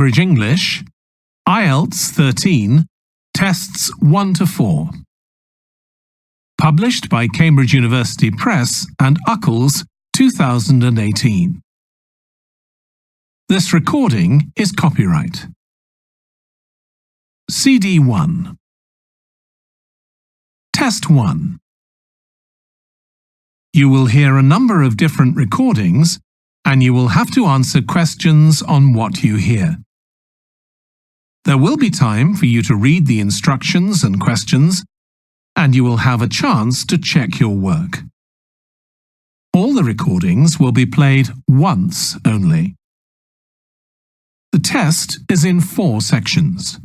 Cambridge English, IELTS 13, Tests 1 to 4. Published by Cambridge University Press and Uckles, 2018. This recording is copyright. CD 1. Test 1. You will hear a number of different recordings, and you will have to answer questions on what you hear. There will be time for you to read the instructions and questions, and you will have a chance to check your work. All the recordings will be played once only. The test is in 4 sections.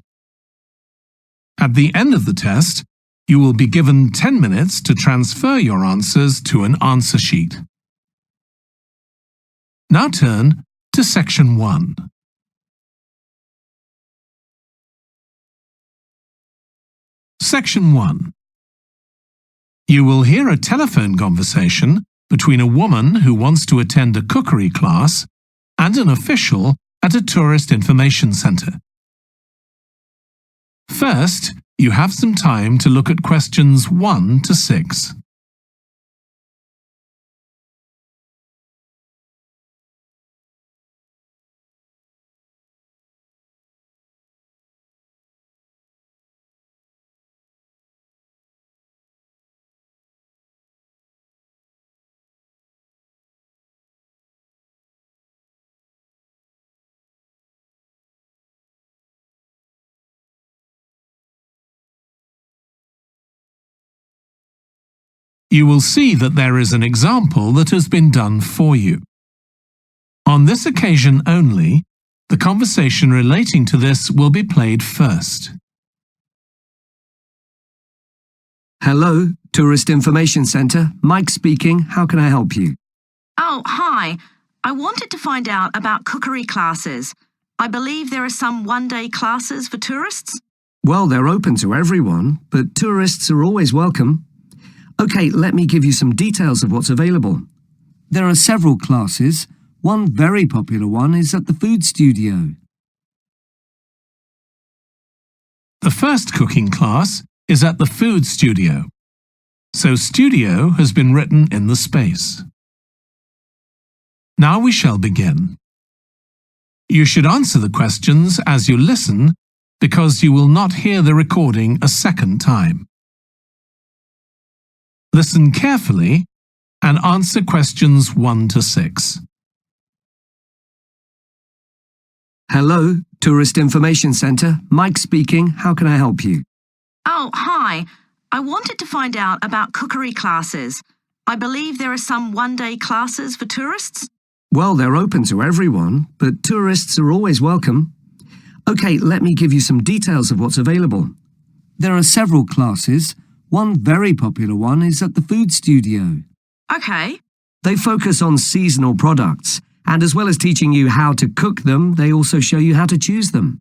At the end of the test, you will be given 10 minutes to transfer your answers to an answer sheet. Now turn to Section 1. Section 1. You will hear a telephone conversation between a woman who wants to attend a cookery class and an official at a tourist information centre. First, you have some time to look at questions 1 to 6. You will see that there is an example that has been done for you. On this occasion only, the conversation relating to this will be played first. Hello, Tourist Information Centre. Mike speaking. How can I help you? Oh, hi. I wanted to find out about cookery classes. I believe there are some one-day classes for tourists. Well, they're open to everyone, but tourists are always welcome. OK, let me give you some details of what's available. There are several classes. One very popular one is at the food studio. The first cooking class is at the food studio, so studio has been written in the space. Now we shall begin. You should answer the questions as you listen because you will not hear the recording a second time. Listen carefully and answer questions 1 to 6. Hello, Tourist Information Centre. Mike speaking. How can I help you? Oh, hi. I wanted to find out about cookery classes. I believe there are some one-day classes for tourists. Well, they're open to everyone, but tourists are always welcome. OK, let me give you some details of what's available. There are several classes. One very popular one is at the food studio. OK. They focus on seasonal products, and as well as teaching you how to cook them, they also show you how to choose them.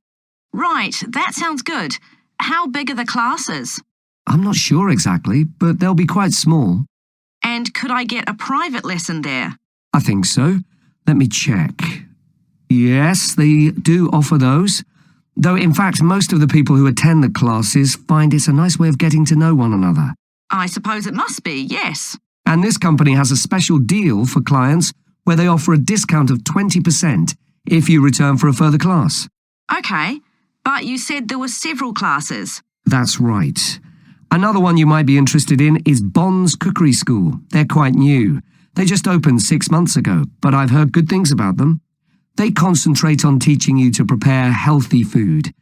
Right, that sounds good. How big are the classes? I'm not sure exactly, but they'll be quite small. And could I get a private lesson there? I think so. Let me check. Yes, they do offer those. Though, in fact, most of the people who attend the classes find it's a nice way of getting to know one another. I suppose it must be, yes. And this company has a special deal for clients where they offer a discount of 20% if you return for a further class. OK, but you said there were several classes. That's right. Another one you might be interested in is Bond's Cookery School. They're quite new. They just opened 6 months ago, but I've heard good things about them. They concentrate on teaching you to prepare healthy food,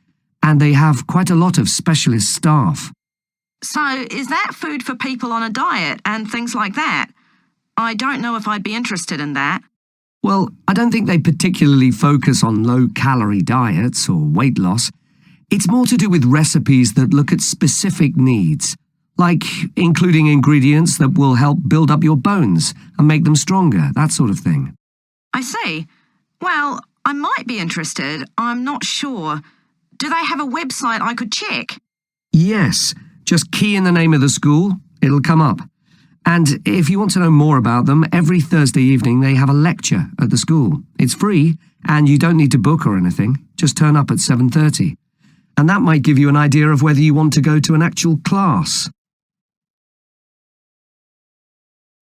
and they have quite a lot of specialist staff. So, is that food for people on a diet and things like that? I don't know if I'd be interested in that. Well, I don't think they particularly focus on low-calorie diets or weight loss. It's more to do with recipes that look at specific needs, like including ingredients that will help build up your bones and make them stronger, that sort of thing. I see. Well, I might be interested. I'm not sure. Do they have a website I could check? Yes. Just key in the name of the school. It'll come up. And if you want to know more about them, every Thursday evening they have a lecture at the school. It's free, and you don't need to book or anything. Just turn up at 7:30. And that might give you an idea of whether you want to go to an actual class.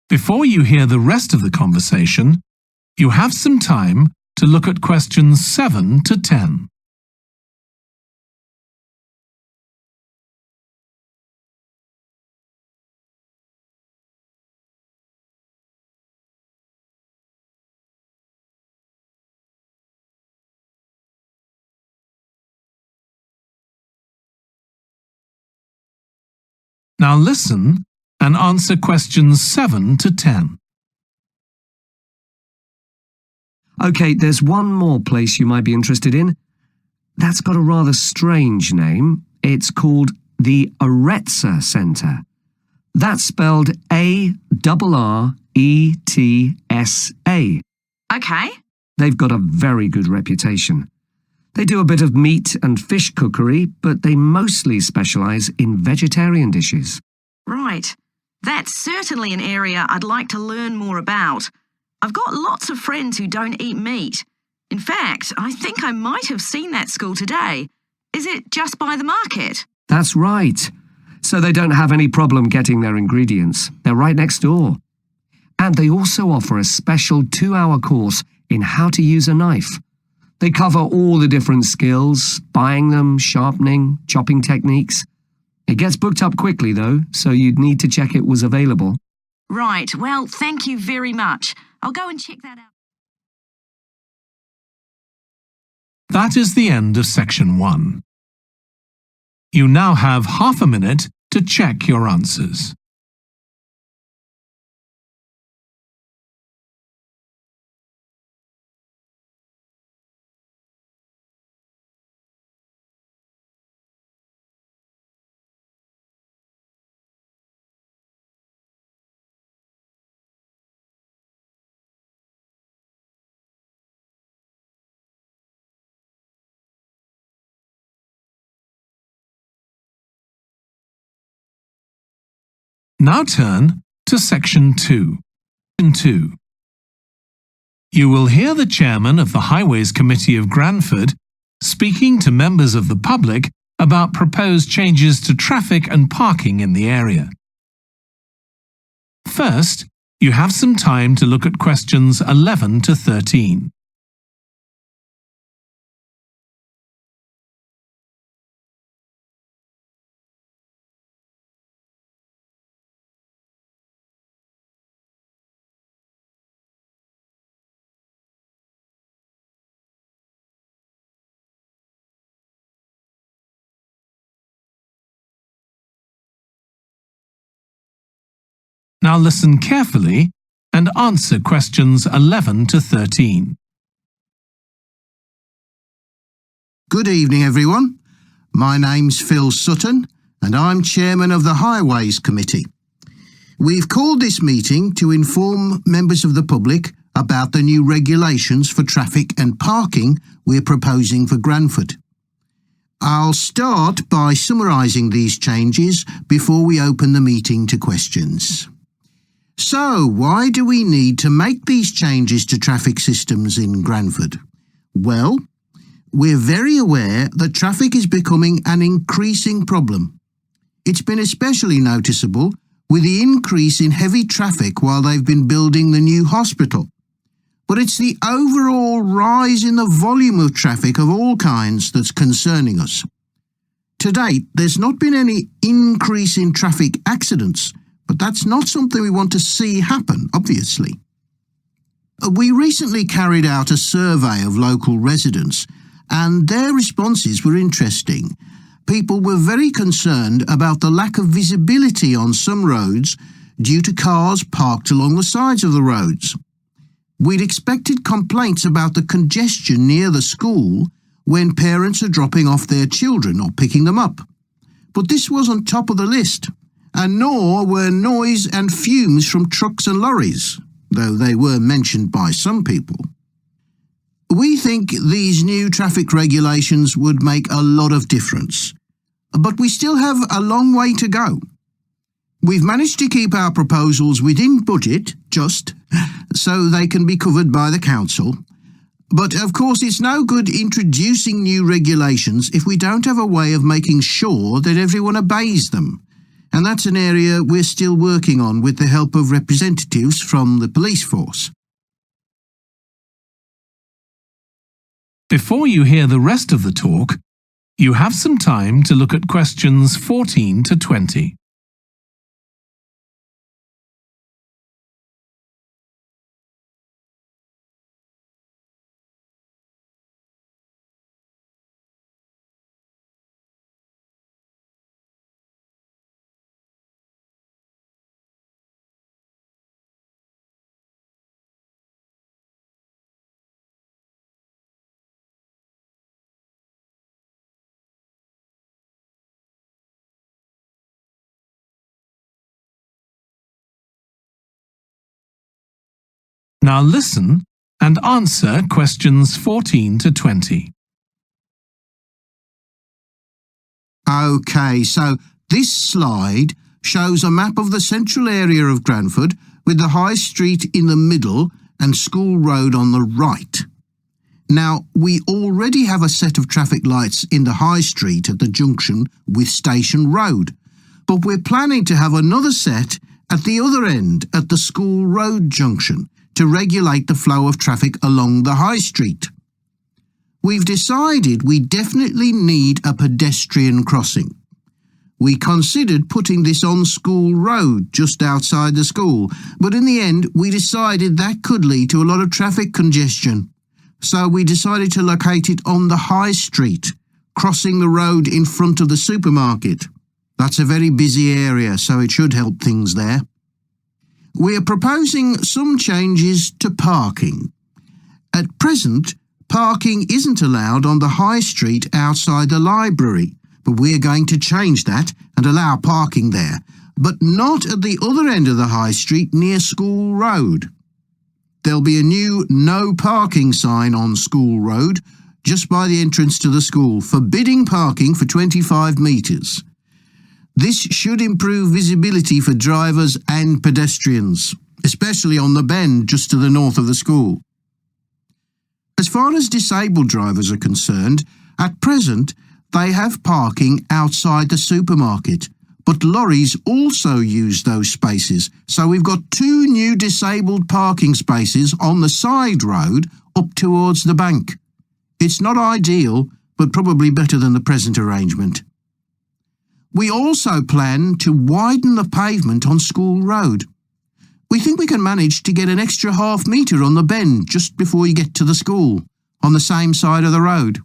Before you hear the rest of the conversation, you have some time to look at questions 7 to 10. Now listen and answer questions 7 to 10. OK, there's one more place you might be interested in. That's got a rather strange name. It's called the Aretsa Centre. That's spelled A-R-R-E-T-S-A. OK. They've got a very good reputation. They do a bit of meat and fish cookery, but they mostly specialise in vegetarian dishes. Right. That's certainly an area I'd like to learn more about. I've got lots of friends who don't eat meat. In fact, I think I might have seen that school today. Is it just by the market? That's right. So they don't have any problem getting their ingredients. They're right next door. And they also offer a special 2-hour course in how to use a knife. They cover all the different skills, buying them, sharpening, chopping techniques. It gets booked up quickly, though, so you'd need to check it was available. Right, well, thank you very much. I'll go and check that out. That is the end of section 1. You now have half a minute to check your answers. Now turn to section 2. You will hear the chairman of the Highways Committee of Granford speaking to members of the public about proposed changes to traffic and parking in the area. First, you have some time to look at questions 11 to 13. Now listen carefully and answer questions 11 to 13. Good evening, everyone. My name's Phil Sutton, and I'm chairman of the Highways Committee. We've called this meeting to inform members of the public about the new regulations for traffic and parking we're proposing for Granford. I'll start by summarising these changes before we open the meeting to questions. So, why do we need to make these changes to traffic systems in Granford? Well, we're very aware that traffic is becoming an increasing problem. It's been especially noticeable with the increase in heavy traffic while they've been building the new hospital. But it's the overall rise in the volume of traffic of all kinds that's concerning us. To date, there's not been any increase in traffic accidents, but that's not something we want to see happen, obviously. We recently carried out a survey of local residents, and their responses were interesting. People were very concerned about the lack of visibility on some roads due to cars parked along the sides of the roads. We'd expected complaints about the congestion near the school when parents are dropping off their children or picking them up. But this wasn't top of the list, and nor were noise and fumes from trucks and lorries, though they were mentioned by some people. We think these new traffic regulations would make a lot of difference, but we still have a long way to go. We've managed to keep our proposals within budget, just so they can be covered by the council, But of course it's no good introducing new regulations if we don't have a way of making sure that everyone obeys them. And that's an area we're still working on with the help of representatives from the police force. Before you hear the rest of the talk, you have some time to look at questions 14 to 20. Now listen and answer questions 14 to 20. OK, so this slide shows a map of the central area of Granford with the High Street in the middle and School Road on the right. Now, we already have a set of traffic lights in the High Street at the junction with Station Road, but we're planning to have another set at the other end at the School Road junction to regulate the flow of traffic along the High Street. We've decided we definitely need a pedestrian crossing. We considered putting this on School Road just outside the school, but in the end we decided that could lead to a lot of traffic congestion. So we decided to locate it on the High Street, crossing the road in front of the supermarket. That's a very busy area, so it should help things there. We're proposing some changes to parking. At present, parking isn't allowed on the High Street outside the library, but we're going to change that and allow parking there, but not at the other end of the High Street near School Road. There'll be a new no parking sign on School Road just by the entrance to the school, forbidding parking for 25 metres. This should improve visibility for drivers and pedestrians, especially on the bend just to the north of the school. As far as disabled drivers are concerned, at present they have parking outside the supermarket, but lorries also use those spaces, so we've got 2 new disabled parking spaces on the side road up towards the bank. It's not ideal, but probably better than the present arrangement. We also plan to widen the pavement on School Road. We think we can manage to get an extra half metre on the bend just before you get to the school, on the same side of the road.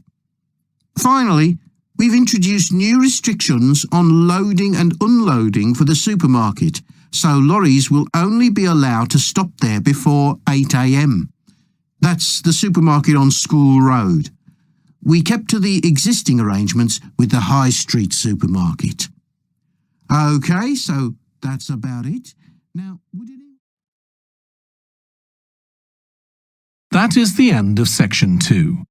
Finally, we've introduced new restrictions on loading and unloading for the supermarket, so lorries will only be allowed to stop there before 8 a.m. That's the supermarket on School Road. We kept to the existing arrangements with the High Street supermarket. OK, so that's about it. Now, That is the end of section 2.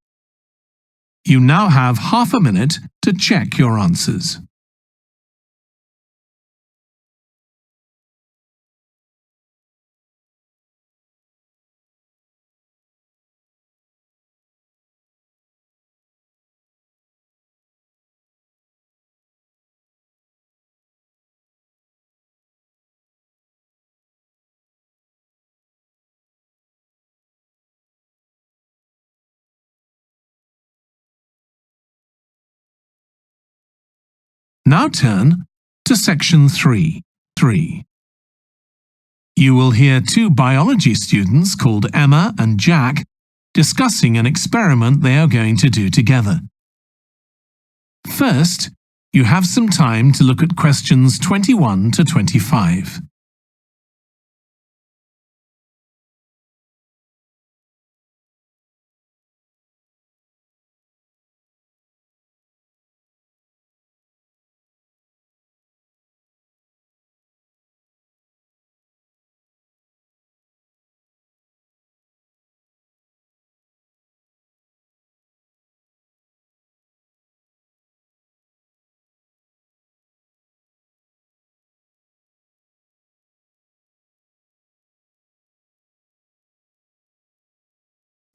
You now have half a minute to check your answers. Now turn to section 3.3. You will hear 2 biology students called Emma and Jack discussing an experiment they are going to do together. First, you have some time to look at questions 21 to 25.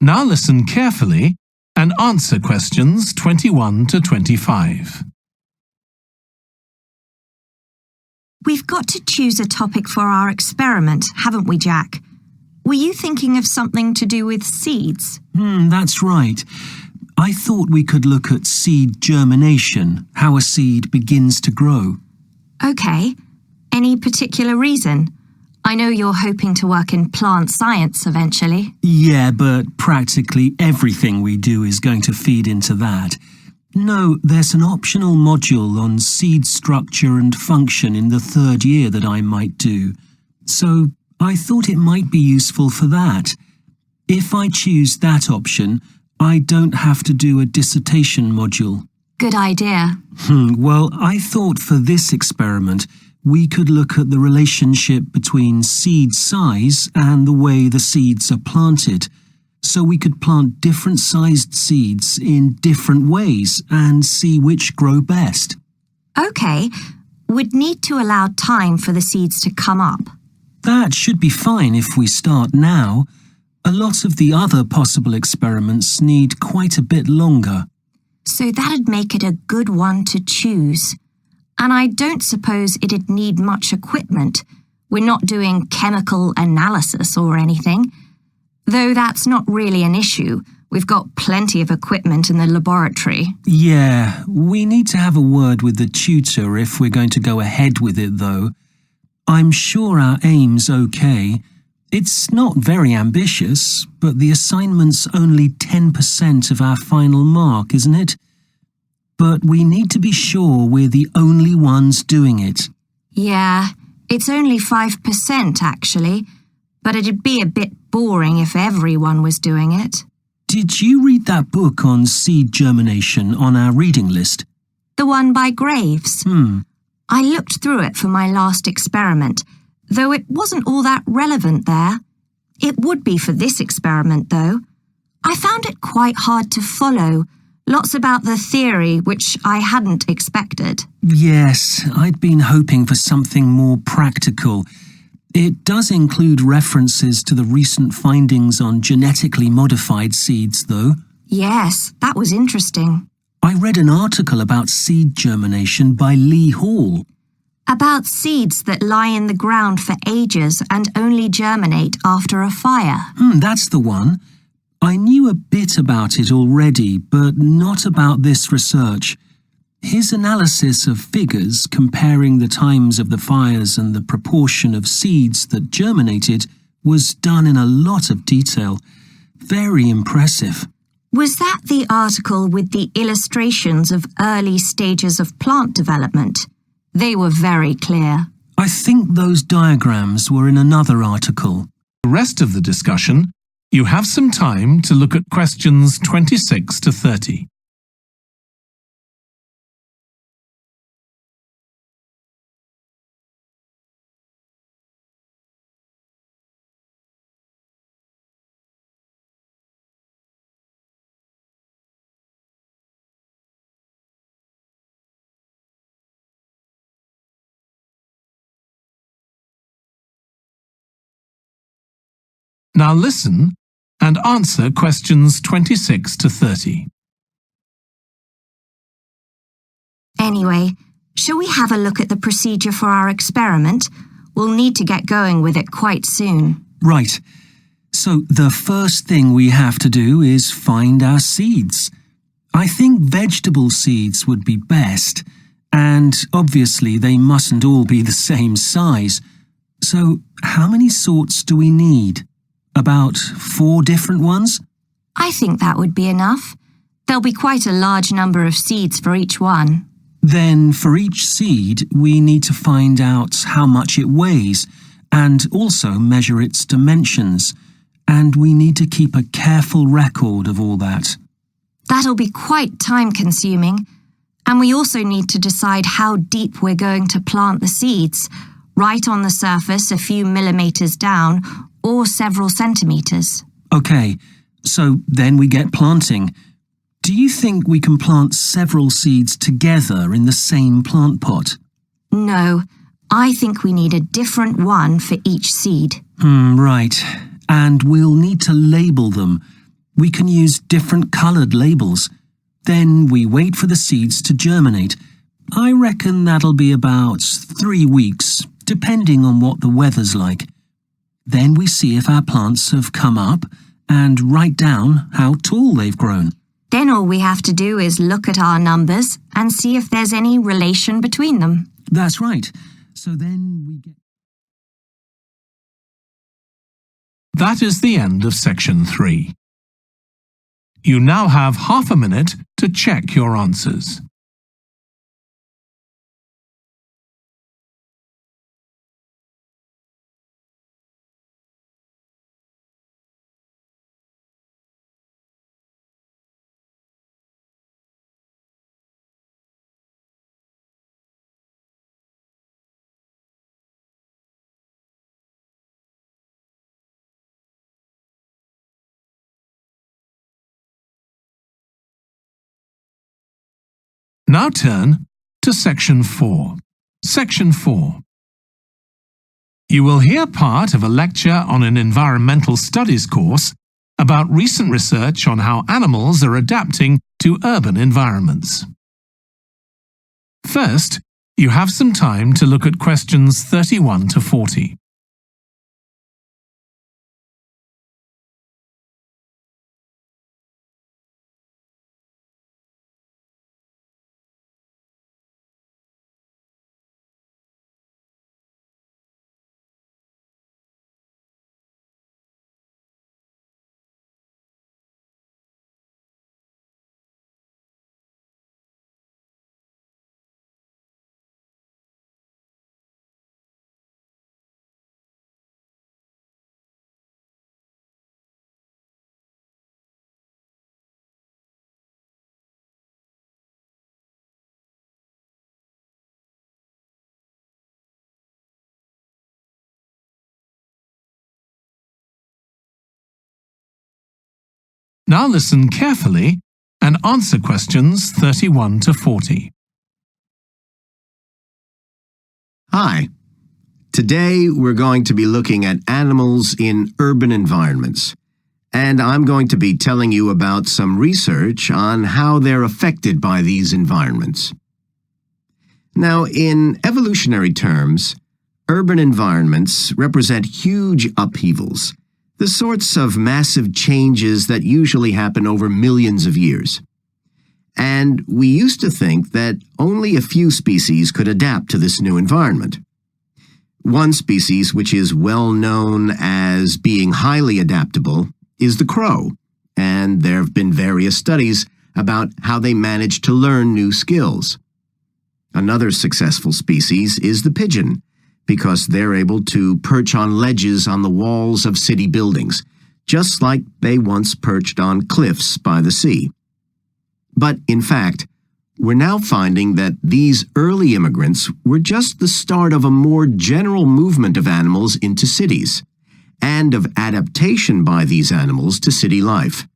Now listen carefully and answer questions 21 to 25. We've got to choose a topic for our experiment, haven't we, Jack? Were you thinking of something to do with seeds? That's right. I thought we could look at seed germination, how a seed begins to grow. OK. Any particular reason? I know you're hoping to work in plant science eventually. Yeah, but practically everything we do is going to feed into that. No, there's an optional module on seed structure and function in the 3rd year that I might do. So I thought it might be useful for that. If I choose that option, I don't have to do a dissertation module. Good idea. Well, I thought for this experiment, we could look at the relationship between seed size and the way the seeds are planted. So we could plant different sized seeds in different ways and see which grow best. OK. We'd need to allow time for the seeds to come up. That should be fine if we start now. A lot of the other possible experiments need quite a bit longer. So that'd make it a good one to choose. And I don't suppose it'd need much equipment. We're not doing chemical analysis or anything. Though that's not really an issue. We've got plenty of equipment in the laboratory. Yeah, we need to have a word with the tutor if we're going to go ahead with it, though. I'm sure our aim's okay. It's not very ambitious, but the assignment's only 10% of our final mark, isn't it? But we need to be sure we're the only ones doing it. Yeah, it's only 5% actually, but it'd be a bit boring if everyone was doing it. Did you read that book on seed germination on our reading list? The one by Graves? I looked through it for my last experiment, though it wasn't all that relevant there. It would be for this experiment, though. I found it quite hard to follow. Lots about the theory, which I hadn't expected. Yes, I'd been hoping for something more practical. It does include references to the recent findings on genetically modified seeds, though. Yes, that was interesting. I read an article about seed germination by Lee Hall. About seeds that lie in the ground for ages and only germinate after a fire. That's the one. I knew a bit about it already, but not about this research. His analysis of figures comparing the times of the fires and the proportion of seeds that germinated was done in a lot of detail. Very impressive. Was that the article with the illustrations of early stages of plant development? They were very clear. I think those diagrams were in another article. The rest of the discussion, you have some time to look at questions 26 to 30. Now listen and answer questions 26 to 30. Anyway, shall we have a look at the procedure for our experiment? We'll need to get going with it quite soon. Right. So the first thing we have to do is find our seeds. I think vegetable seeds would be best, and obviously they mustn't all be the same size. So how many sorts do we need? About 4 different ones? I think that would be enough. There'll be quite a large number of seeds for each one. Then for each seed, we need to find out how much it weighs and also measure its dimensions. And we need to keep a careful record of all that. That'll be quite time-consuming. And we also need to decide how deep we're going to plant the seeds. Right on the surface, a few millimeters down, or several centimeters. Okay, so then we get planting. Do you think we can plant several seeds together in the same plant pot? No, I think we need a different one for each seed. Right. And we'll need to label them. We can use different coloured labels. Then we wait for the seeds to germinate. I reckon that'll be about 3 weeks, depending on what the weather's like. Then we see if our plants have come up and write down how tall they've grown. Then all we have to do is look at our numbers and see if there's any relation between them. That's right. So then we get... That is the end of section 3. You now have half a minute to check your answers. Now turn to Section 4. Section 4. You will hear part of a lecture on an environmental studies course about recent research on how animals are adapting to urban environments. First, you have some time to look at questions 31 to 40. Now listen carefully and answer questions 31 to 40. Hi. Today we're going to be looking at animals in urban environments, and I'm going to be telling you about some research on how they're affected by these environments. Now, in evolutionary terms, urban environments represent huge upheavals, the sorts of massive changes that usually happen over millions of years. And we used to think that only a few species could adapt to this new environment. One species which is well known as being highly adaptable is the crow, and there have been various studies about how they manage to learn new skills. Another successful species is the pigeon, because they're able to perch on ledges on the walls of city buildings, just like they once perched on cliffs by the sea. But in fact, we're now finding that these early immigrants were just the start of a more general movement of animals into cities, and of adaptation by these animals to city life.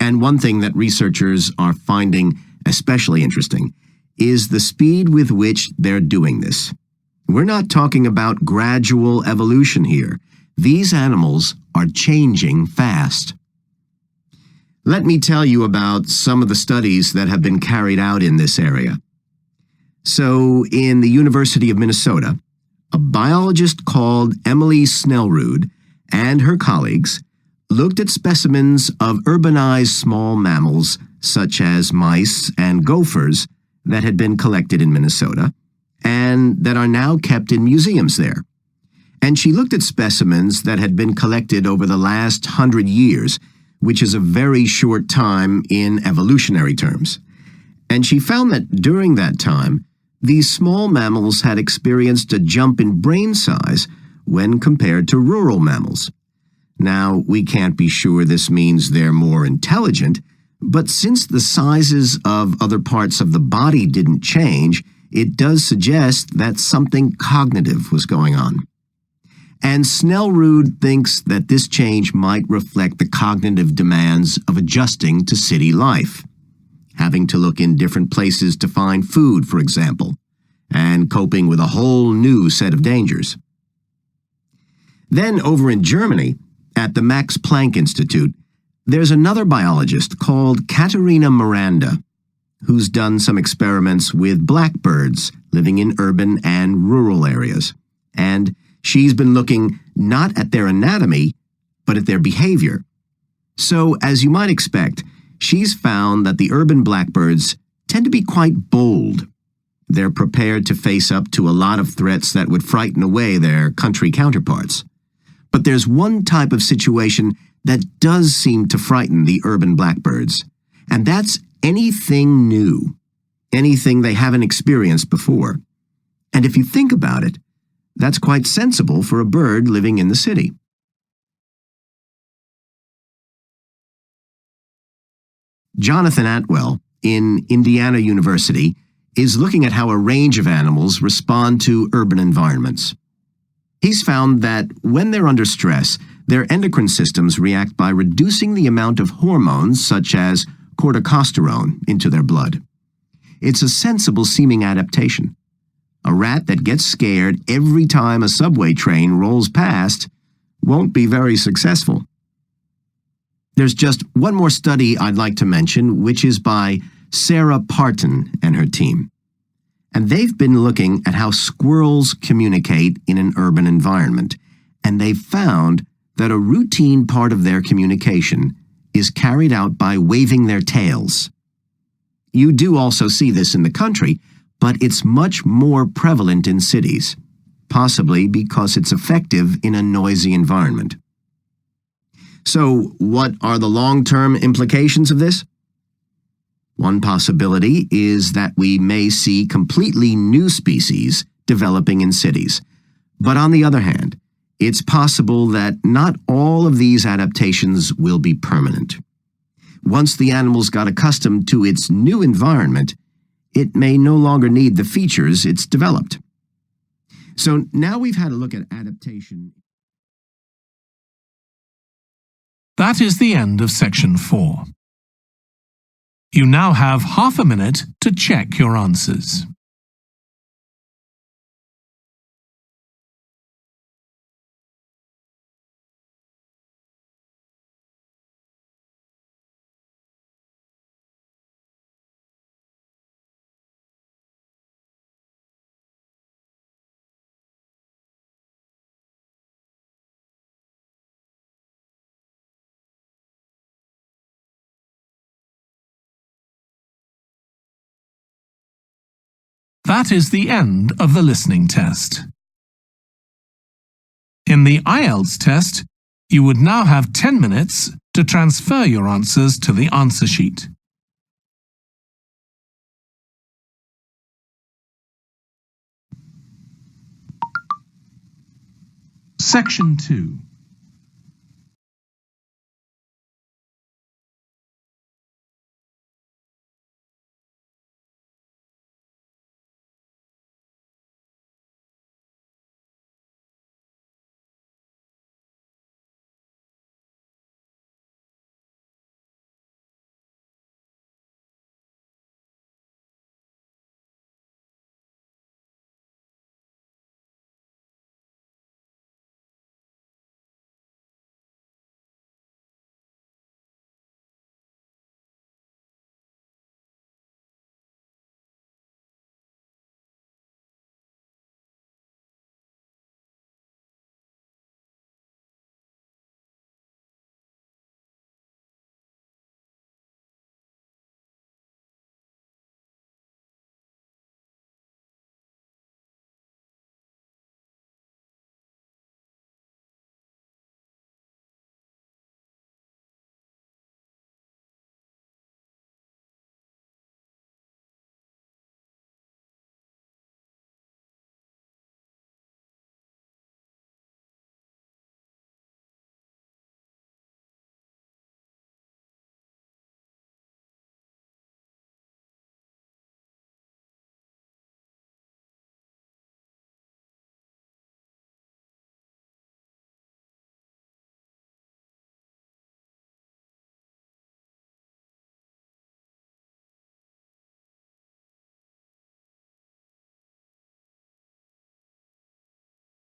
And one thing that researchers are finding especially interesting is the speed with which they're doing this. We're not talking about gradual evolution here. These animals are changing fast. Let me tell you about some of the studies that have been carried out in this area. So, in the University of Minnesota, a biologist called Emily Snellrud and her colleagues looked at specimens of urbanized small mammals such as mice and gophers that had been collected in Minnesota and that are now kept in museums there. And she looked at specimens that had been collected over the last 100 years, which is a very short time in evolutionary terms. And she found that during that time, these small mammals had experienced a jump in brain size when compared to rural mammals. Now, we can't be sure this means they're more intelligent, but since the sizes of other parts of the body didn't change, it does suggest that something cognitive was going on. And Snellrud thinks that this change might reflect the cognitive demands of adjusting to city life, having to look in different places to find food, for example, and coping with a whole new set of dangers. Then over in Germany, at the Max Planck Institute, There's another biologist called Katerina Miranda who's done some experiments with blackbirds living in urban and rural areas. And she's been looking not at their anatomy, but at their behavior. So, as you might expect, she's found that the urban blackbirds tend to be quite bold. They're prepared to face up to a lot of threats that would frighten away their country counterparts. But there's one type of situation that does seem to frighten the urban blackbirds, and that's anything new, anything they haven't experienced before. And if you think about it, that's quite sensible for a bird living in the city. Jonathan Atwell, in Indiana University, is looking at how a range of animals respond to urban environments. He's found that when they're under stress, their endocrine systems react by reducing the amount of hormones such as corticosterone into their blood. It's a sensible-seeming adaptation. A rat that gets scared every time a subway train rolls past won't be very successful. There's just one more study I'd like to mention, which is by Sarah Parton and her team. And they've been looking at how squirrels communicate in an urban environment, and they've found that a routine part of their communication is carried out by waving their tails. You do also see this in the country, but it's much more prevalent in cities, possibly because it's effective in a noisy environment. So, what are the long-term implications of this? One possibility is that we may see completely new species developing in cities. But on the other hand, it's possible that not all of these adaptations will be permanent. Once the animal's got accustomed to its new environment, it may no longer need the features it's developed. So now we've had a look at adaptation. That is the end of section 4. You now have half a minute to check your answers. That is the end of the listening test. In the IELTS test, you would now have 10 minutes to transfer your answers to the answer sheet. Section 2.